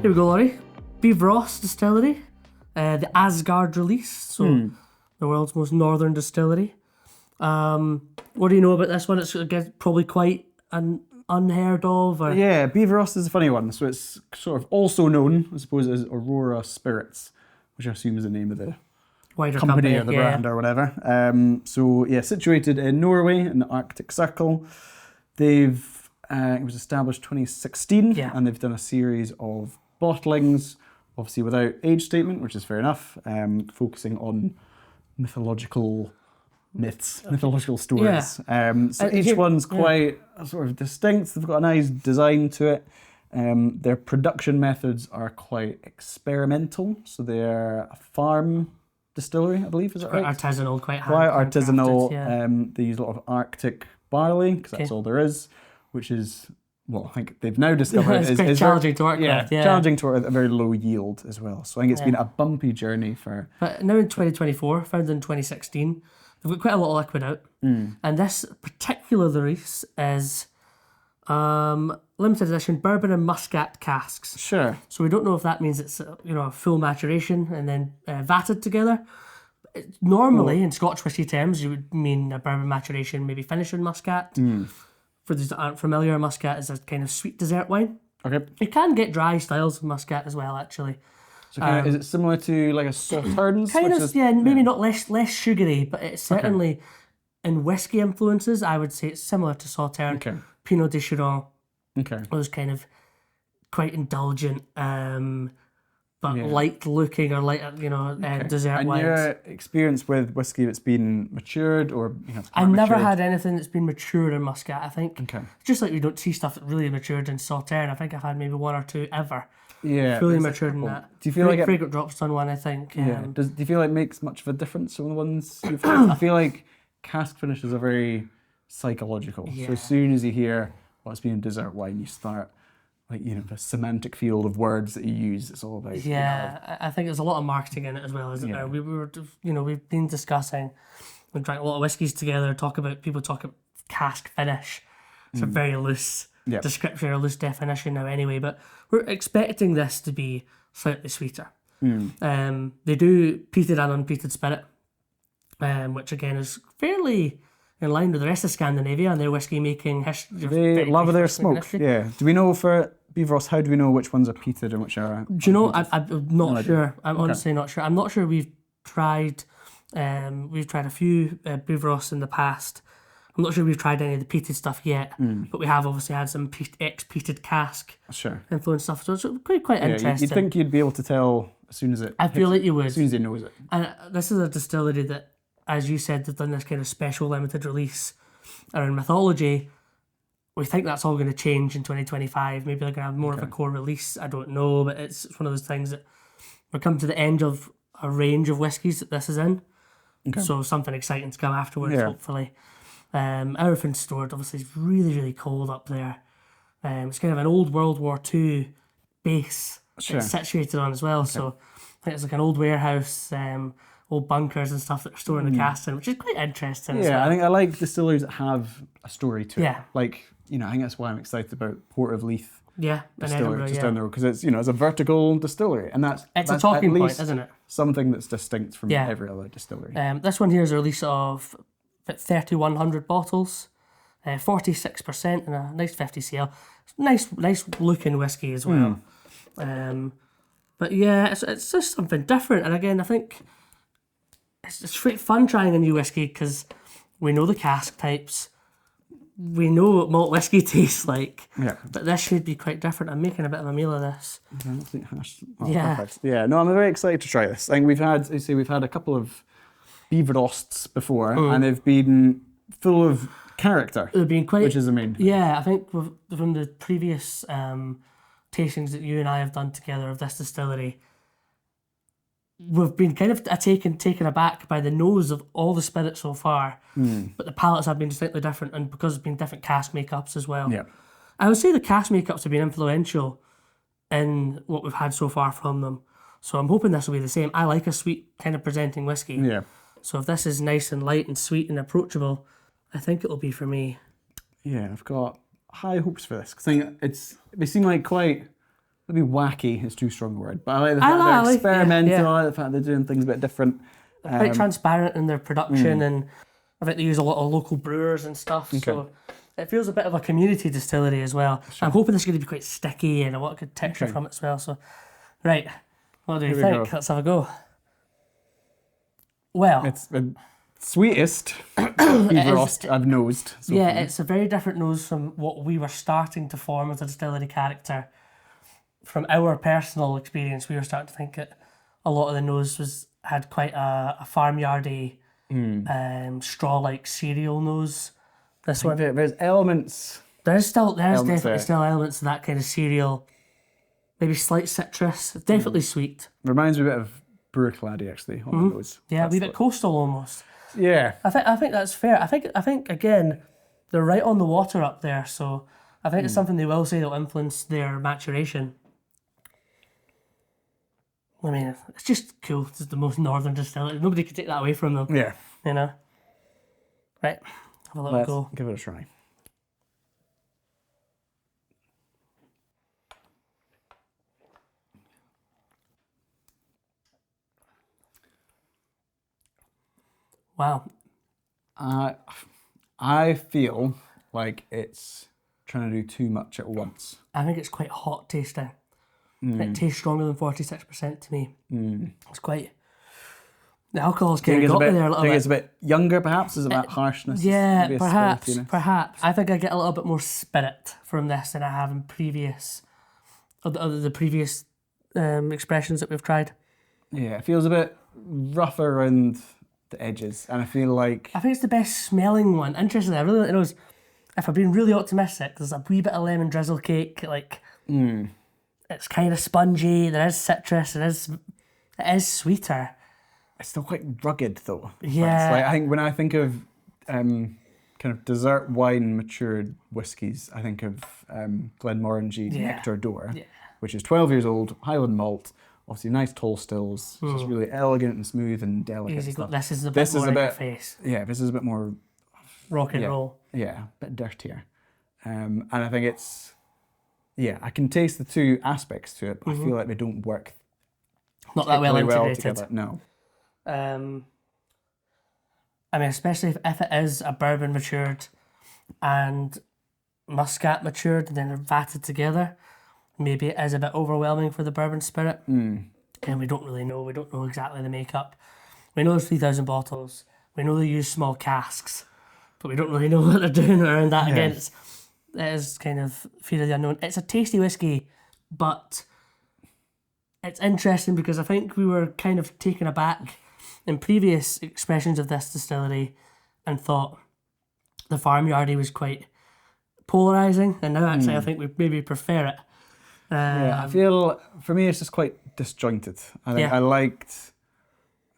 Here we go, Laurie. Bivrost Distillery, the Asgard release, so the world's most northern distillery. What do you know about this one? It's probably quite unheard of. Or... Yeah, Bivrost is a funny one. So it's sort of also known, I suppose, as Aurora Spirits, which I assume is the name of the wider company or the brand or whatever. So yeah, situated in Norway in the Arctic Circle. They've it was established 2016, and they've done a series of bottlings, obviously without age statement, which is fair enough, focusing on mythological stories. So each one's quite sort of distinct. They've got a nice design to it. Their production methods are quite experimental. So they're a farm distillery, I believe, is that right? Artisanal, quite artisanal. They use a lot of Arctic barley, because that's all there is, which is, well, I think they've now discovered is challenging to work with. Yeah, challenging to work with, a very low yield as well. So I think it's been a bumpy journey for... But now in 2024, founded in 2016, they've got quite a lot of liquid out. And this particular release is limited edition bourbon and muscat casks. Sure. So we don't know if that means it's a full maturation and then vatted together. Normally, in Scotch whisky terms, you would mean a bourbon maturation, maybe finishing muscat. For those that aren't familiar, muscat is a kind of sweet dessert wine. Okay. You can get dry styles of muscat as well, actually. So is it similar to like a Sauternes? Kind of, maybe not less sugary, but it's certainly in whiskey influences. I would say it's similar to Sauternes, Pinot de Chiron. Those kind of quite indulgent, but light looking or light, dessert and wines. Your experience with whiskey that's been matured or I've never had anything that's been matured in muscat. I think just like we don't see stuff that really matured in Sauternes. I think I've had maybe one or two ever. Yeah, fully matured in that. Do you feel like Fragrant Drops done one? I think. Do you feel like it makes much of a difference from the ones you've had? I feel like cask finishes are very psychological. Yeah. So as soon as you hear it's being dessert wine, you start the semantic field of words that you use. It's all about. Yeah, I think there's a lot of marketing in it as well, isn't there? We were, we've been discussing. We drank a lot of whiskies together. People talk about cask finish. It's a very loose description or loose definition now, anyway. But we're expecting this to be slightly sweeter. They do peated and unpeated spirit, which again is fairly in line with the rest of Scandinavia and their whiskey making history. They love their smoke. Yeah. Do we know for Bivrost, how do we know which ones are peated and which are? Do you know? I'm not sure. I'm honestly not sure. I'm not sure we've tried. We've tried a few Bivrosts in the past. I'm not sure we've tried any of the peated stuff yet, but we have obviously had some ex-peated cask influence stuff. So it's quite interesting. You'd think you'd be able to tell as soon as it. I feel like you would. As soon as you knows it. And this is a distillery that, as you said, they've done this kind of special limited release around mythology. We think that's all going to change in 2025. Maybe they're going to have more of a core release. I don't know, but it's one of those things that we're coming to the end of a range of whiskies that this is in. So something exciting to come afterwards, hopefully. Everything's stored. Obviously, it's really, really cold up there. It's kind of an old World War II base it's situated on as well. So I think it's like an old warehouse, old bunkers and stuff that are storing the casks in, which is quite interesting. Yeah, well. I think I like distilleries that have a story to it. Yeah. Like, I think that's why I'm excited about Port of Leith. Yeah, distillery just down the road, because it's it's a vertical distillery, and that's a talking point, isn't it? Something that's distinct from every other distillery. This one here is a release of 3,100 bottles, 46% and a nice 50cl. Nice looking whiskey as well. But yeah, it's just something different, and again, I think it's fun trying a new whiskey because we know the cask types. We know what malt whiskey tastes like, but this should be quite different. I'm making a bit of a meal of this. Perfect. Yeah, no, I'm very excited to try this. I think we've had a couple of Bivrosts before, and they've been full of character. They've been which is the main thing. Yeah, I think from the previous tastings that you and I have done together of this distillery, we've been kind of taken aback by the nose of all the spirits so far, but the palates have been distinctly different, and because there's been different cask makeups as well. Yeah, I would say the cask makeups have been influential in what we've had so far from them. So I'm hoping this will be the same. I like a sweet kind of presenting whiskey. Yeah. So if this is nice and light and sweet and approachable, I think it'll be for me. Yeah, I've got high hopes for this because they seem like quite maybe wacky is too strong a word, but I like the fact they're experimental. I like the fact they're doing things a bit different. They're quite transparent in their production, and I think they use a lot of local brewers and stuff. So it feels a bit of a community distillery as well. Sure. I'm hoping it's going to be quite sticky and a lot of good texture from it as well. So, right, what do you think? Let's have a go. Well, it's the sweetest Bivrost I've nosed. So far. It's a very different nose from what we were starting to form as a distillery character. From our personal experience, we were starting to think that a lot of the nose had quite a farmyardy, straw-like cereal nose. This one, there's elements. There's definitely still elements of that kind of cereal. Maybe slight citrus. Definitely sweet. Reminds me a bit of Brewercladdy actually on the nose. Yeah, a wee bit coastal almost. Yeah. I think that's fair. I think again, they're right on the water up there, so I think it's something they will say that'll influence their maturation. I mean, it's just cool. It's the most northern distillery. Nobody could take that away from them. Yeah. You know? Right. Have a little go. Give it a try. Wow. I feel like it's trying to do too much at once. I think it's quite hot tasting. It tastes stronger than 46% to me. It's quite... The alcohol's kind of got me there a little bit. I think it's a bit younger, perhaps. There's a bit harshness. Yeah, perhaps. I think I get a little bit more spirit from this than I have in the previous expressions that we've tried. Yeah, it feels a bit rougher around the edges, and I feel like... I think it's the best smelling one. Interestingly, I really like to know if I'm being really optimistic, there's a wee bit of lemon drizzle cake, like... It's kind of spongy, there is citrus, it is sweeter. It's still quite rugged though. Yeah. Like, I think when I think of kind of dessert wine matured whiskies, I think of Glenmorangie Nectar d'Or, which is 12 years old, Highland malt, obviously nice tall stills, just really elegant and smooth and delicate. Easy stuff. This is a bit more in your face. Yeah, this is a bit more... rock and roll. Yeah, a bit dirtier. And I think it's... Yeah, I can taste the two aspects to it, but I feel like they don't work not that well integrated. Together. No. I mean, especially if it is a bourbon matured and Muscat matured and then they're vatted together, maybe it is a bit overwhelming for the bourbon spirit. And we don't really know. We don't know exactly the makeup. We know there's 3,000 bottles. We know they use small casks, but we don't really know what they're doing around that. Yeah. Again, it is kind of fear of the unknown. It's a tasty whiskey, but it's interesting because I think we were kind of taken aback in previous expressions of this distillery and thought the farmyardy was quite polarising, and now actually I think we maybe prefer it. I feel, for me, it's just quite disjointed. I think I liked,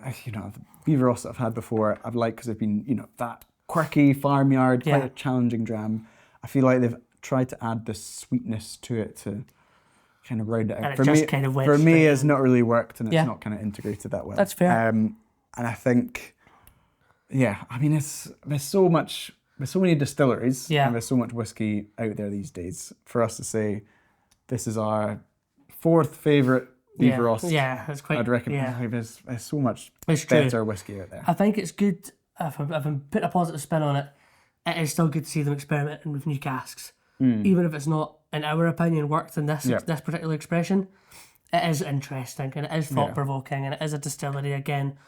the Bivrost that I've had before, I've liked because they've been, that quirky farmyard, quite a challenging dram. I feel like they've tried to add this sweetness to it to kind of round it out. For me, it's not really worked, and it's not kind of integrated that well. That's fair. And I think, there's so many distilleries, and there's so much whiskey out there these days. For us to say, this is our fourth favourite Bivrost. Yeah, it's quite... I'd recommend. There's so much better whiskey out there. I think it's good, if I'm putting a positive spin on it, it is still good to see them experimenting with new casks. Even if it's not, in our opinion, worked in this particular expression, it is interesting and it is thought-provoking, and it is a distillery, again,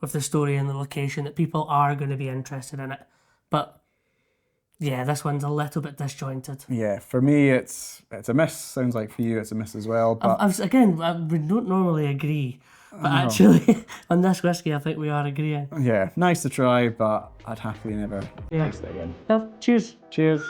with the story and the location, that people are going to be interested in it. But yeah, this one's a little bit disjointed. Yeah, for me it's a miss. Sounds like for you it's a miss as well. But we don't normally agree, but actually on this whiskey I think we are agreeing. Yeah, nice to try, but I'd happily never taste it again. Well, cheers. Cheers.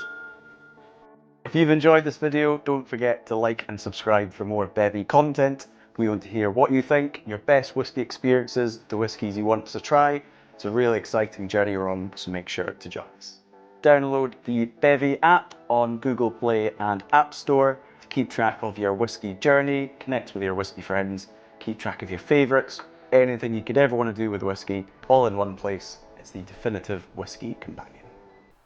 If you've enjoyed this video, don't forget to like and subscribe for more Bevvy content. We want to hear what you think, your best whiskey experiences, the whiskies you want us to try. It's a really exciting journey we're on, so make sure to join us. Download the Bevvy app on Google Play and App Store to keep track of your whiskey journey, connect with your whiskey friends, keep track of your favourites, anything you could ever want to do with whiskey, all in one place. It's the definitive whiskey companion.